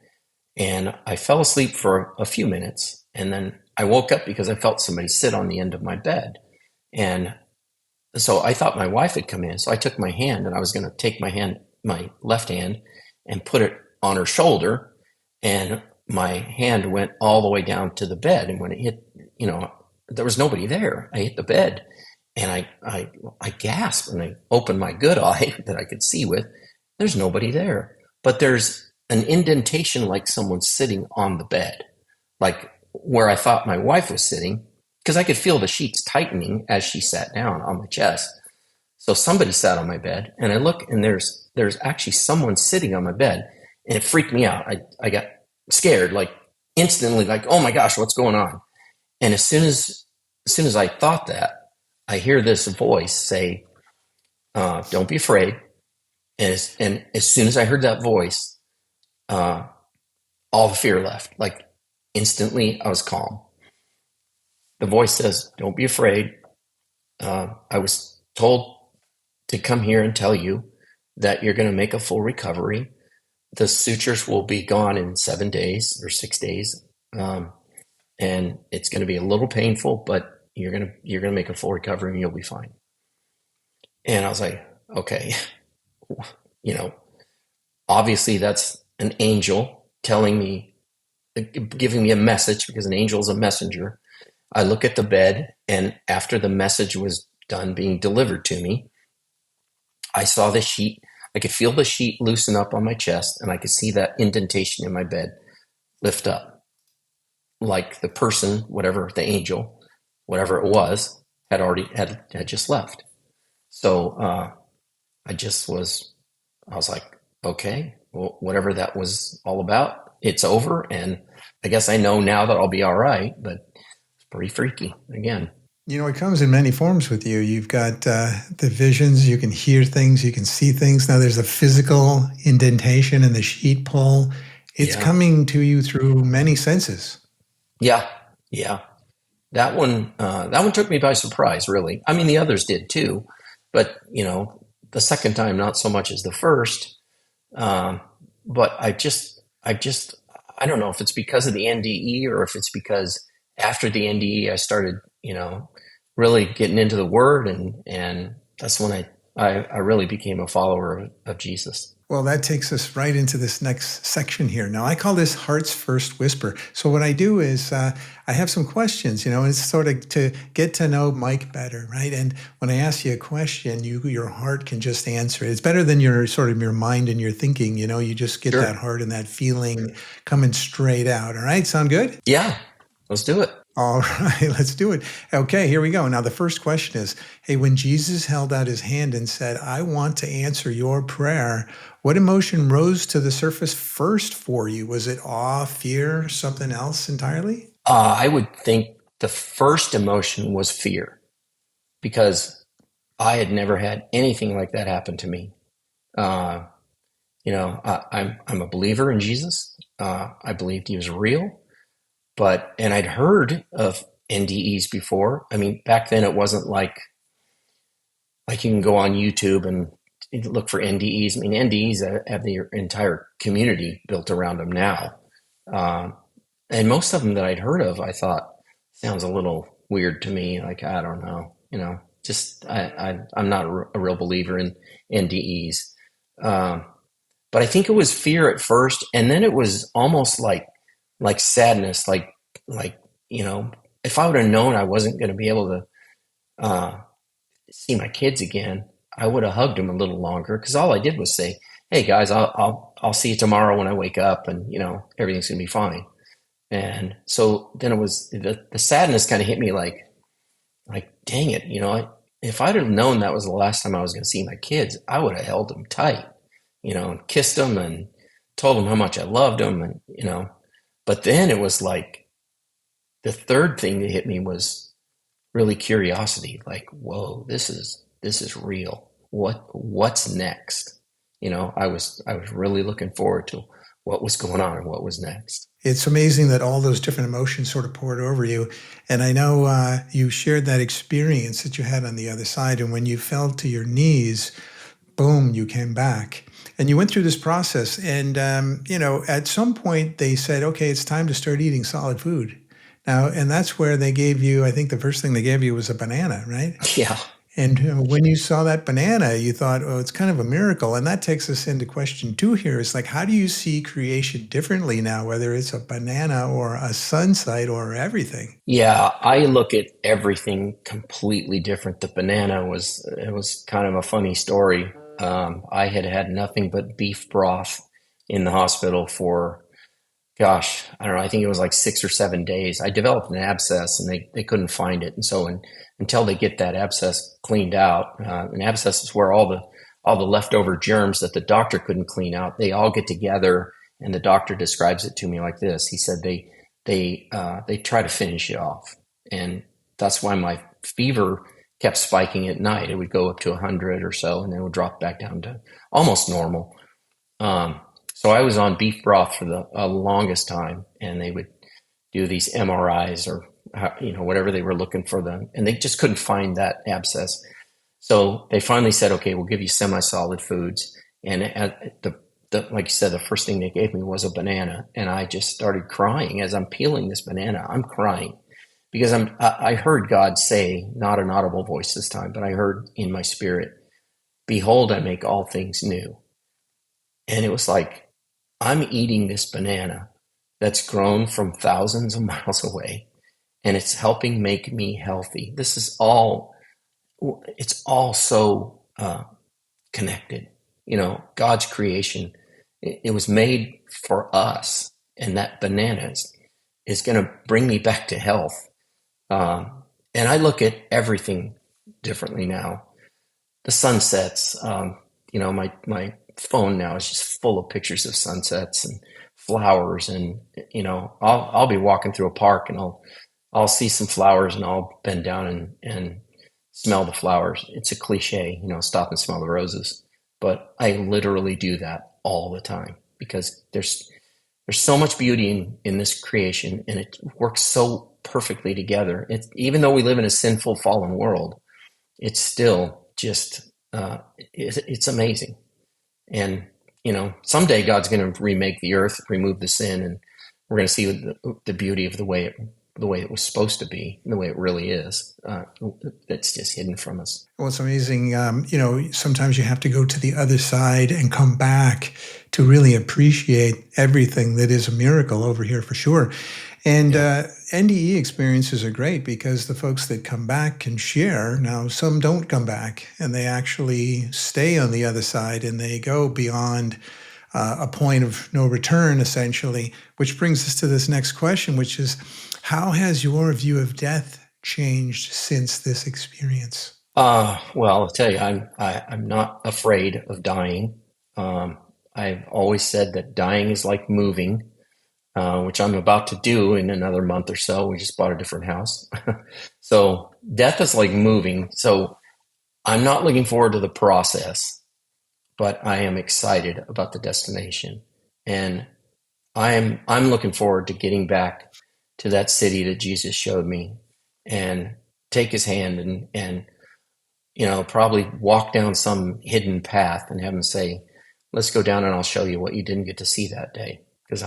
and I fell asleep for a few minutes, and then I woke up because I felt somebody sit on the end of my bed, and so I thought my wife had come in. So I took my hand, and I was going to take my left hand, and put it on her shoulder. And my hand went all the way down to the bed. And when it hit, there was nobody there. I hit the bed, and I gasped, and I opened my good eye that I could see with. There's nobody there, but there's an indentation like someone's sitting on the bed, like where I thought my wife was sitting. Because I could feel the sheets tightening as she sat down on my chest. So somebody sat on my bed, and I look, and there's actually someone sitting on my bed, and it freaked me out. I got scared, like instantly, like, oh my gosh, what's going on? And as soon as I thought that, I hear this voice say, don't be afraid. And as soon as I heard that voice, all the fear left. Like instantly, I was calm. The voice says, don't be afraid. I was told to come here and tell you that you're going to make a full recovery. The sutures will be gone in 7 days or 6 days. And it's going to be a little painful, but you're going to make a full recovery and you'll be fine. And I was like, okay, you know, obviously that's an angel telling me, giving me a message, because an angel is a messenger. I look at the bed, and after the message was done being delivered to me, I saw the sheet. I could feel the sheet loosen up on my chest, and I could see that indentation in my bed lift up, like the person, whatever the angel, whatever it was, had just left. So I just was, I was like, okay, well, whatever that was all about, it's over, and I guess I know now that I'll be all right. But it's pretty freaky again. You know, it comes in many forms with you. You've got the visions, you can hear things, you can see things. Now there's a physical indentation in the sheet pull. It's Yeah, coming to you through many senses. yeah, yeah. That one took me by surprise, really. I mean, the others did too, but the second time not so much as the first. Um, but I don't know if it's because of the NDE or if it's because after the NDE I started, really getting into the Word, and that's when I really became a follower of Jesus. Well, that takes us right into this next section here. Now, I call this Heart's First Whisper. So, what I do is I have some questions, and it's sort of to get to know Mike better, right? And when I ask you a question, your heart can just answer it. It's better than your sort of your mind and your thinking, you just get that Sure. heart and that feeling coming straight out. All right, sound good? Yeah, let's do it. All right, let's do it. Okay, here we go. Now, the first question is, hey, when Jesus held out his hand and said, I want to answer your prayer, what emotion rose to the surface first for you? Was it awe, fear, something else entirely? I would think the first emotion was fear, because I had never had anything like that happen to me. Uh, I'm a believer in Jesus. I believed he was real, and I'd heard of NDEs before. I mean, back then it wasn't like you can go on YouTube and look for NDEs. I mean, NDEs have the entire community built around them now. Um, and most of them that I'd heard of, I thought sounds a little weird to me. Like, I don't know, just I'm not a real believer in NDEs. Um, but I think it was fear at first, and then it was almost like sadness, like if I would have known I wasn't going to be able to see my kids again, I would have hugged them a little longer, because all I did was say, "Hey guys, I'll see you tomorrow when I wake up, and everything's gonna be fine." And so then it was the sadness kind of hit me like dang it, if I'd have known that was the last time I was going to see my kids, I would have held them tight, and kissed them and told them how much I loved them, and. But then it was like the third thing that hit me was really curiosity. Like, whoa, this is real. What's next? I was really looking forward to what was going on and what was next. It's amazing that all those different emotions sort of poured over you. And I know you shared that experience that you had on the other side. And when you fell to your knees, boom, you came back. And you went through this process. And, at some point they said, okay, it's time to start eating solid food. Now, and that's where they gave you, I think the first thing they gave you was a banana, right? Yeah. And when you saw that banana, you thought, oh, it's kind of a miracle. And that takes us into question two here. It's like, how do you see creation differently now, whether it's a banana or a sunset or everything? Yeah, I look at everything completely different. The banana it was kind of a funny story. I had nothing but beef broth in the hospital for, gosh, I don't know, I think it was like 6 or 7 days. I developed an abscess, and they couldn't find it. And so until they get that abscess cleaned out, an abscess is where all the leftover germs that the doctor couldn't clean out, they all get together, and the doctor describes it to me like this. He said they try to finish it off. And that's why my fever kept spiking at night. It would go up to 100 or so, and then it would drop back down to almost normal. So I was on beef broth for the longest time, and they would do these MRIs or whatever they were looking for them, and they just couldn't find that abscess. So they finally said, "Okay, we'll give you semi-solid foods." And like you said, the first thing they gave me was a banana, and I just started crying as I'm peeling this banana. I'm crying because I heard God say, not an audible voice this time, but I heard in my spirit, behold, I make all things new. And it was like, I'm eating this banana that's grown from thousands of miles away, and it's helping make me healthy. It's all so connected. God's creation, it was made for us, and that banana is going to bring me back to health. And I look at everything differently now. The sunsets, my phone now is just full of pictures of sunsets and flowers, and I'll be walking through a park and I'll see some flowers and I'll bend down and smell the flowers. It's a cliche, stop and smell the roses, but I literally do that all the time because there's so much beauty in this creation, and it works so perfectly together. Even though we live in a sinful, fallen world, it's still just it's amazing. And someday God's going to remake the earth, remove the sin, and we're going to see the beauty of the way it was supposed to be, and the way it really is. That's just hidden from us. Well, it's amazing. Sometimes you have to go to the other side and come back to really appreciate everything that is a miracle over here, for sure. And NDE experiences are great because the folks that come back can share. Now, some don't come back, and they actually stay on the other side, and they go beyond a point of no return, essentially, which brings us to this next question, which is, how has your view of death changed since this experience? Well, I'll tell you, I'm not afraid of dying. I've always said that dying is like moving, which I'm about to do in another month or so. We just bought a different house. So death is like moving. So I'm not looking forward to the process, but I am excited about the destination. And I'm looking forward to getting back to that city that Jesus showed me and take his hand and probably walk down some hidden path and have him say, let's go down and I'll show you what you didn't get to see that day. Because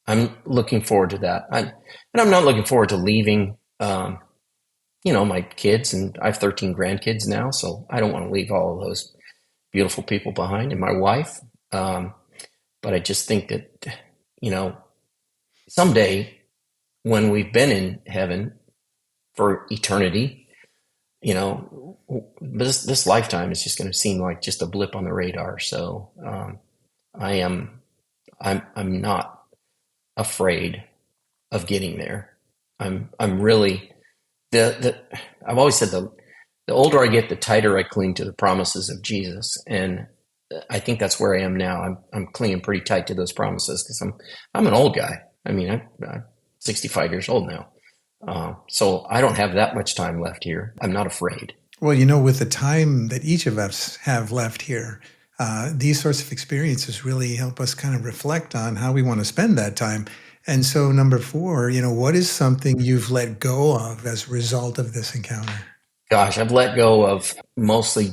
I'm looking forward to that. And I'm not looking forward to leaving, my kids, and I have 13 grandkids now, so I don't want to leave all of those beautiful people behind and my wife. But I just think that, someday when we've been in heaven for eternity, this lifetime is just going to seem like just a blip on the radar. So I'm not afraid of getting there. I'm really I've always said the older I get, the tighter I cling to the promises of Jesus, and I think that's where I am now. I'm clinging pretty tight to those promises because I'm an old guy. I mean, I'm 65 years old now. So I don't have that much time left here. I'm not afraid. Well, with the time that each of us have left here, these sorts of experiences really help us kind of reflect on how we want to spend that time. And so number 4, what is something you've let go of as a result of this encounter? Gosh, I've let go of mostly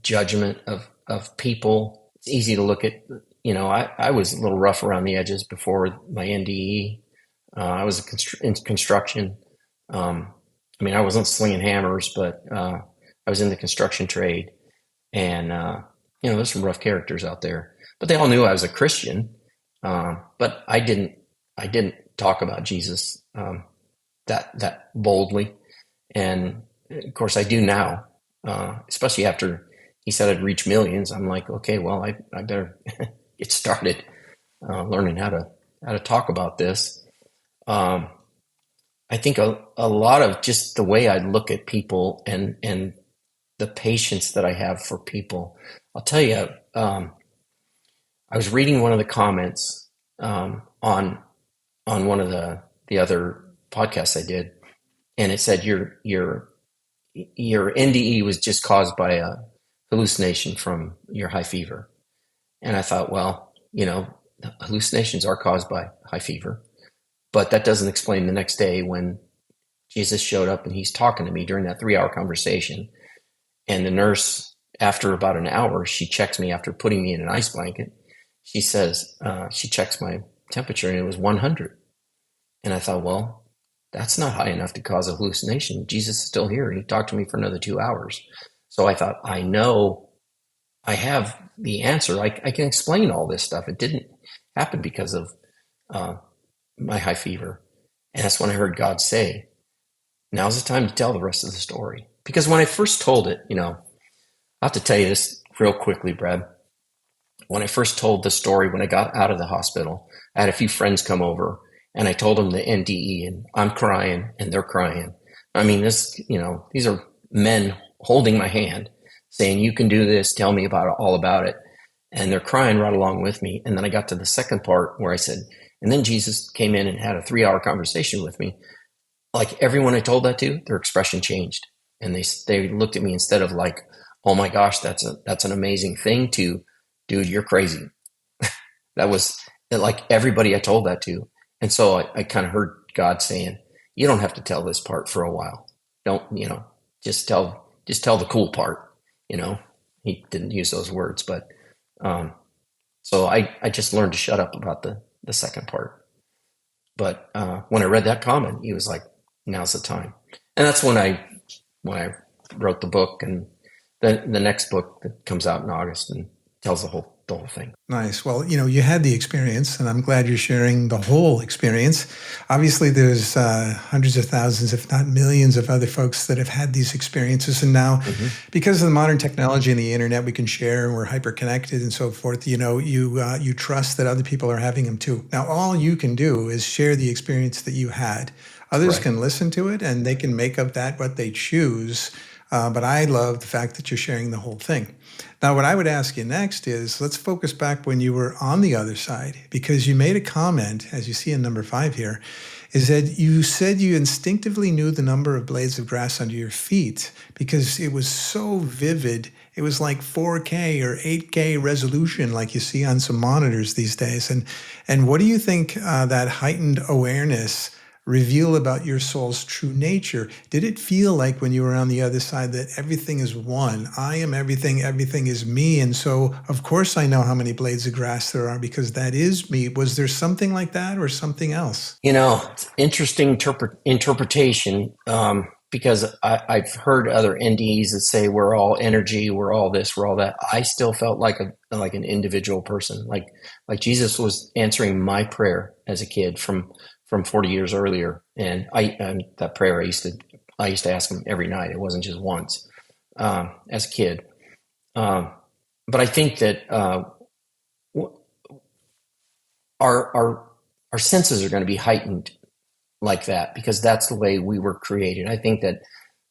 judgment of people. It's easy to look at, I was a little rough around the edges before my NDE. I was in construction. I wasn't slinging hammers, but I was in the construction trade. And, there's some rough characters out there. But they all knew I was a Christian. But I didn't talk about Jesus that boldly. And, of course, I do now, especially after he said I'd reach millions. I'm like, okay, well, I better get started learning how to talk about this. I think a lot of just the way I look at people and the patience that I have for people. I'll tell you, I was reading one of the comments on one of the other podcasts I did, and it said your NDE was just caused by a hallucination from your high fever. And I thought, well, hallucinations are caused by high fever. But that doesn't explain the next day when Jesus showed up and he's talking to me during that 3-hour conversation. And the nurse, after about an hour, she checks me after putting me in an ice blanket. She says, she checks my temperature and it was 100. And I thought, well, that's not high enough to cause a hallucination. Jesus is still here and he talked to me for another 2 hours. So I thought, I know I have the answer. I can explain all this stuff. It didn't happen because of uh, my high fever. And that's when I heard God say, now's the time to tell the rest of the story. Because when I first told it, I have to tell you this real quickly, Brad. When I first told the story, when I got out of the hospital, I had a few friends come over and I told them the NDE, and I'm crying and they're crying. I mean, these are men holding my hand saying, you can do this. Tell me all about it. And they're crying right along with me. And then I got to the second part where I said, and then Jesus came in and had a 3-hour conversation with me. Like everyone I told that to, their expression changed. And they looked at me instead of like, oh my gosh, that's an amazing thing, to, dude, you're crazy. That was like everybody I told that to. And so I kind of heard God saying, you don't have to tell this part for a while. Don't, just tell the cool part. He didn't use those words, but so I just learned to shut up about the second part. But when I read that comment, he was like, now's the time. And that's when I wrote the book, and the next book that comes out in August and tells the whole thing. Nice. Well, you had the experience, and I'm glad you're sharing the whole experience. Obviously, there's hundreds of thousands, if not millions, of other folks that have had these experiences. And now, because of the modern technology and the internet, we can share, and we're hyper-connected and so forth. You trust that other people are having them too. Now, all you can do is share the experience that you had. Others Right. can listen to it, and they can make of that what they choose. But I love the fact that you're sharing the whole thing. Now, what I would ask you next is, let's focus back when you were on the other side, because you made a comment, as you see in number 5 here, is that you said you instinctively knew the number of blades of grass under your feet because it was so vivid. It was like 4K or 8K resolution, like you see on some monitors these days. And what do you think that heightened awareness reveal about your soul's true nature? Did it feel like when you were on the other side that everything is one? I am everything, everything is me. And so, of course, I know how many blades of grass there are because that is me. Was there something like that or something else? It's interesting interpretation, because I've heard other NDEs that say we're all energy, we're all this, we're all that. I still felt like an individual person, like Jesus was answering my prayer as a kid from 40 years earlier. And that prayer I used to ask him every night. It wasn't just once, as a kid. But I think that our senses are going to be heightened like that because that's the way we were created. I think that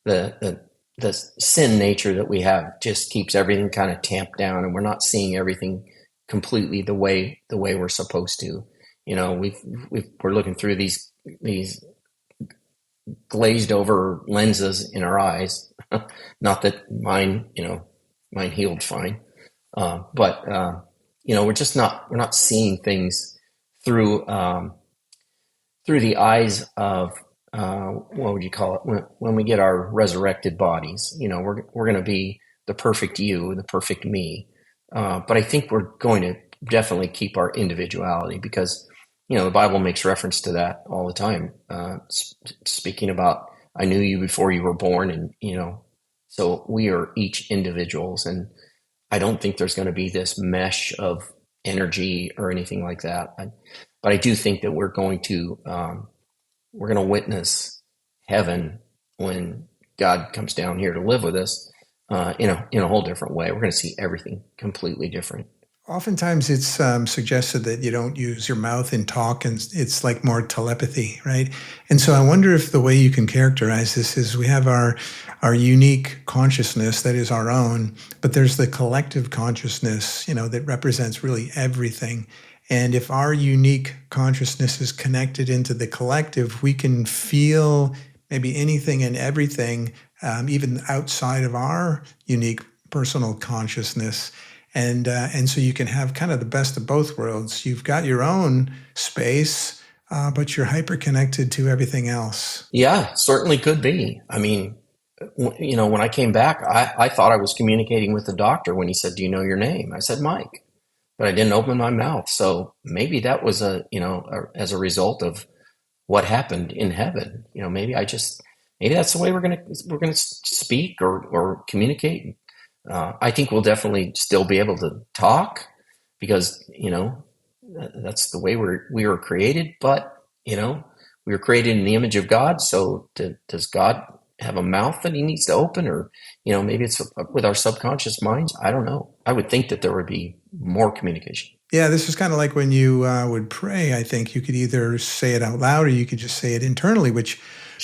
the sin nature that we have just keeps everything kind of tamped down, and we're not seeing everything completely the way we're supposed to. We're looking through these glazed over lenses in our eyes. Not that mine healed fine, but we're not seeing things through the eyes of what would you call it when we get our resurrected bodies. We're going to be the perfect you, the perfect me. But I think we're going to definitely keep our individuality because the Bible makes reference to that all the time, speaking about, I knew you before you were born. And, so we are each individuals. And I don't think there's going to be this mesh of energy or anything like that. But I do think that we're going to witness heaven when God comes down here to live with us, in a whole different way. We're going to see everything completely different. Oftentimes it's suggested that you don't use your mouth in talk, and it's like more telepathy, right? And so I wonder if the way you can characterize this is we have our unique consciousness that is our own, but there's the collective consciousness, that represents really everything. And if our unique consciousness is connected into the collective, we can feel maybe anything and everything, even outside of our unique personal consciousness. And so you can have kind of the best of both worlds. You've got your own space, but you're hyper connected to everything else. Yeah, certainly could be. I mean, when I came back, I thought I was communicating with the doctor when he said, "Do you know your name?" I said, "Mike," but I didn't open my mouth. So maybe that was as a result of what happened in heaven. Maybe that's the way we're gonna speak or communicate. I think we'll definitely still be able to talk because, that's the way we were created. But, we were created in the image of God. So does God have a mouth that he needs to open? Or, maybe it's with our subconscious minds. I don't know. I would think that there would be more communication. Yeah, this is kind of like when you would pray. I think you could either say it out loud or you could just say it internally, which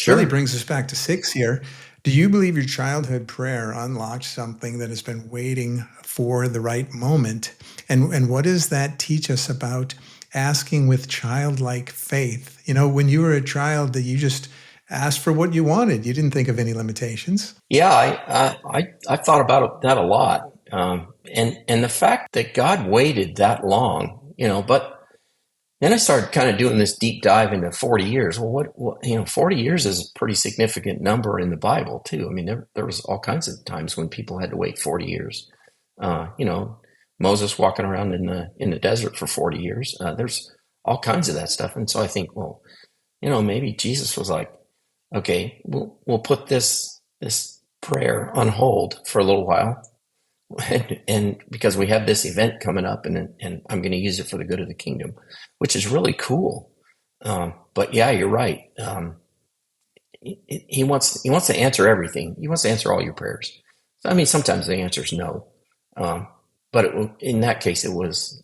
really Sure. brings us back to 6 here. Do you believe your childhood prayer unlocked something that has been waiting for the right moment? And what does that teach us about asking with childlike faith? When you were a child, that you just asked for what you wanted. You didn't think of any limitations. Yeah, I thought about that a lot. And the fact that God waited that long, but then I started kind of doing this deep dive into 40 years. Well, what 40 years is a pretty significant number in the Bible too. I mean, there was all kinds of times when people had to wait 40 years. Moses walking around in the desert for 40 years. There's all kinds of that stuff. And so I think, well, maybe Jesus was like, okay, we'll put this prayer on hold for a little while. And because we have this event coming up, and I'm going to use it for the good of the kingdom, which is really cool. But yeah, you're right. He wants to answer everything. He wants to answer all your prayers. I mean, sometimes the answer is no, but in that case, it was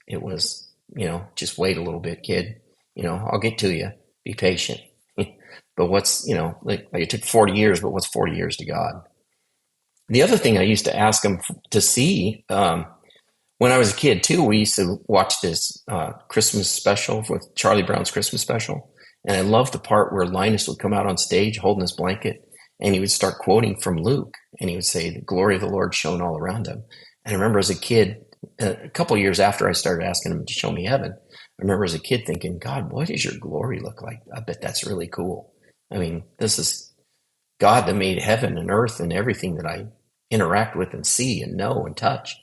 just wait a little bit, kid. I'll get to you. Be patient. But what's like it took 40 years, but what's 40 years to God? The other thing I used to ask him to see when I was a kid too, we used to watch this Christmas special with Charlie Brown's Christmas special. And I loved the part where Linus would come out on stage holding his blanket and he would start quoting from Luke. And he would say, the glory of the Lord shone all around him. And I remember as a kid, a couple of years after I started asking him to show me heaven, I remember as a kid thinking, God, what does your glory look like? I bet that's really cool. I mean, this is God that made heaven and earth and everything that I interact with and see and know and touch.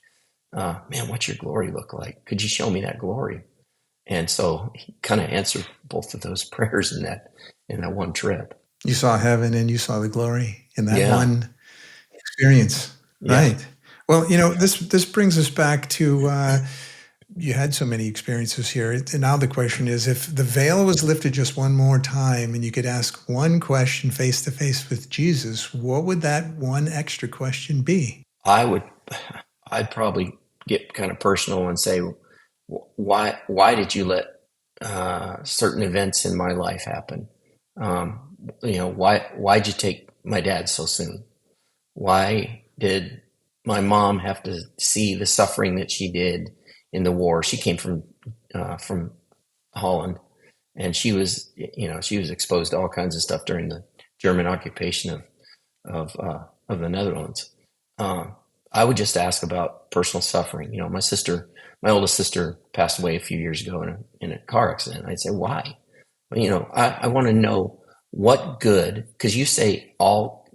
Man, what's your glory look like? Could you show me that glory? And so he kind of answered both of those prayers in that one trip. You saw heaven and you saw the glory in that Yeah. one experience. Yeah. Right. Well, this brings us back to you had so many experiences here. And now the question is, if the veil was lifted just one more time and you could ask one question face to face with Jesus, what would that one extra question be? I'd probably get kind of personal and say, why did you let certain events in my life happen? Why'd you take my dad so soon? Why did my mom have to see the suffering that she did in the war? She came from Holland, and she was exposed to all kinds of stuff during the German occupation of the Netherlands. I would just ask about personal suffering. My oldest sister passed away a few years ago in a car accident. I'd say, why? I want to know what good, because you say all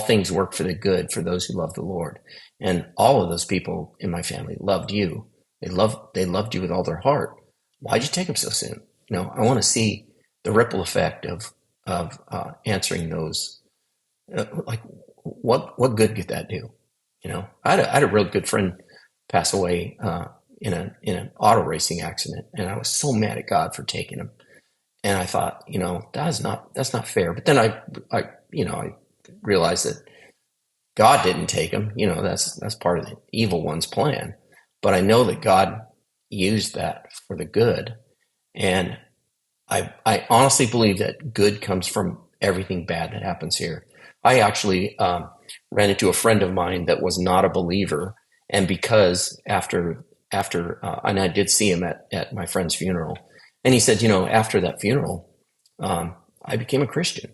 things work for the good for those who love the Lord. And all of those people in my family loved you. They loved you with all their heart. Why'd you take them so soon? I want to see the ripple effect of answering those. Like, what good could that do? I had a real good friend pass away in an auto racing accident, and I was so mad at God for taking him. And I thought, that's not fair. But then I realized that God didn't take him. That's part of the evil one's plan. But I know that God used that for the good. And I honestly believe that good comes from everything bad that happens here. I actually ran into a friend of mine that was not a believer. And because after and I did see him at my friend's funeral, and he said, after that funeral, I became a Christian.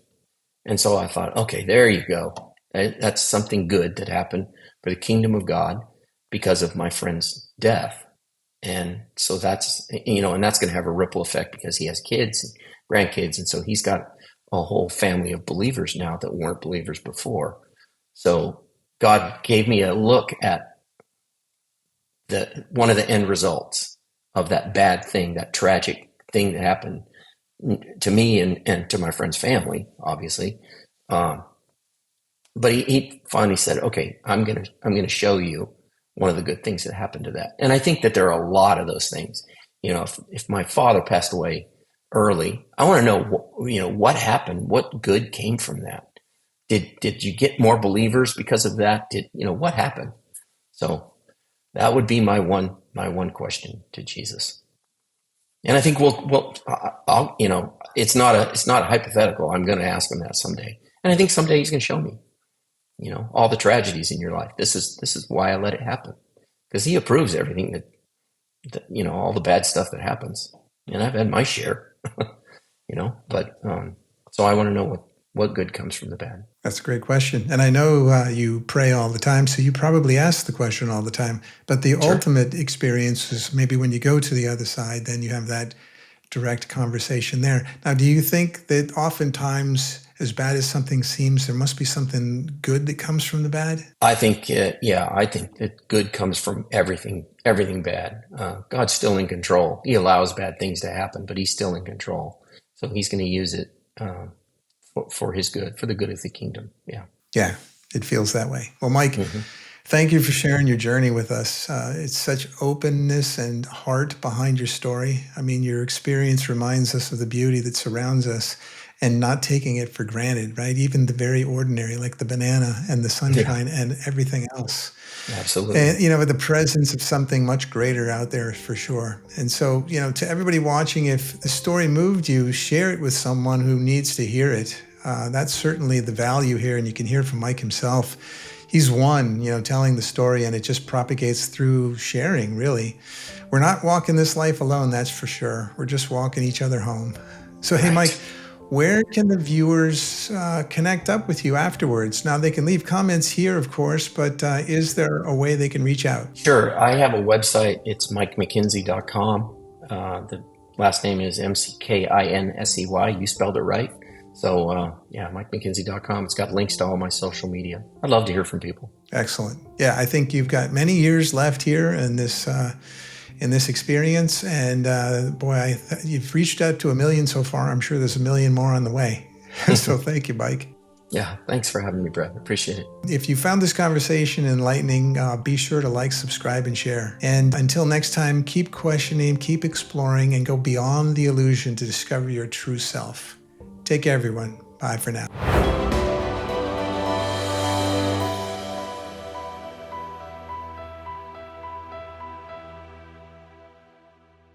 And so I thought, okay, there you go. That's something good that happened for the kingdom of God because of my friend's death. And so that's, and that's going to have a ripple effect because he has kids and grandkids. And so he's got a whole family of believers now that weren't believers before. So God gave me a look at one of the end results of that bad thing, that tragic thing that happened to me and to my friend's family, obviously. But he finally said, okay, I'm going to show you one of the good things that happened to that. And I think that there are a lot of those things. If my father passed away early, I want to know, what happened? What good came from that? Did you get more believers because of that? What happened? So that would be my one question to Jesus. And I think I'll it's not a hypothetical. I'm going to ask him that someday. And I think someday he's going to show me, all the tragedies in your life. This is why I let it happen, because he approves everything that all the bad stuff that happens. And I've had my share, but so I want to know what good comes from the bad. That's a great question. And I know you pray all the time, so you probably ask the question all the time. But the Sure. ultimate experience is maybe when you go to the other side, then you have that direct conversation there. Now, do you think that oftentimes, as bad as something seems, there must be something good that comes from the bad? I think, I think that good comes from everything bad. God's still in control. He allows bad things to happen, but he's still in control. So he's going to use it for his good, for the good of the kingdom. Yeah. Yeah, it feels that way. Well, Mike, thank you for sharing your journey with us. It's such openness and heart behind your story. I mean, your experience reminds us of the beauty that surrounds us and not taking it for granted, right? Even the very ordinary, like the banana and the sunshine and everything else. Absolutely. And, the presence of something much greater out there for sure. And so, to everybody watching, if the story moved you, share it with someone who needs to hear it. That's certainly the value here. And you can hear from Mike himself. He's one, telling the story, and it just propagates through sharing, really. We're not walking this life alone, that's for sure. We're just walking each other home. So, Hey, Mike, where can the viewers connect up with you afterwards? Now, they can leave comments here, of course, but is there a way they can reach out? Sure. I have a website. It's MikeMcKinsey.com. The last name is McKinsey. You spelled it right. So, MikeMcKinsey.com. It's got links to all my social media. I'd love to hear from people. Excellent. Yeah, I think you've got many years left here in this experience. And you've reached out to 1 million so far. I'm sure there's 1 million more on the way. So thank you, Mike. Yeah, thanks for having me, Brett. Appreciate it. If you found this conversation enlightening, be sure to like, subscribe, and share. And until next time, keep questioning, keep exploring, and go beyond the illusion to discover your true self. Take care, everyone. Bye for now.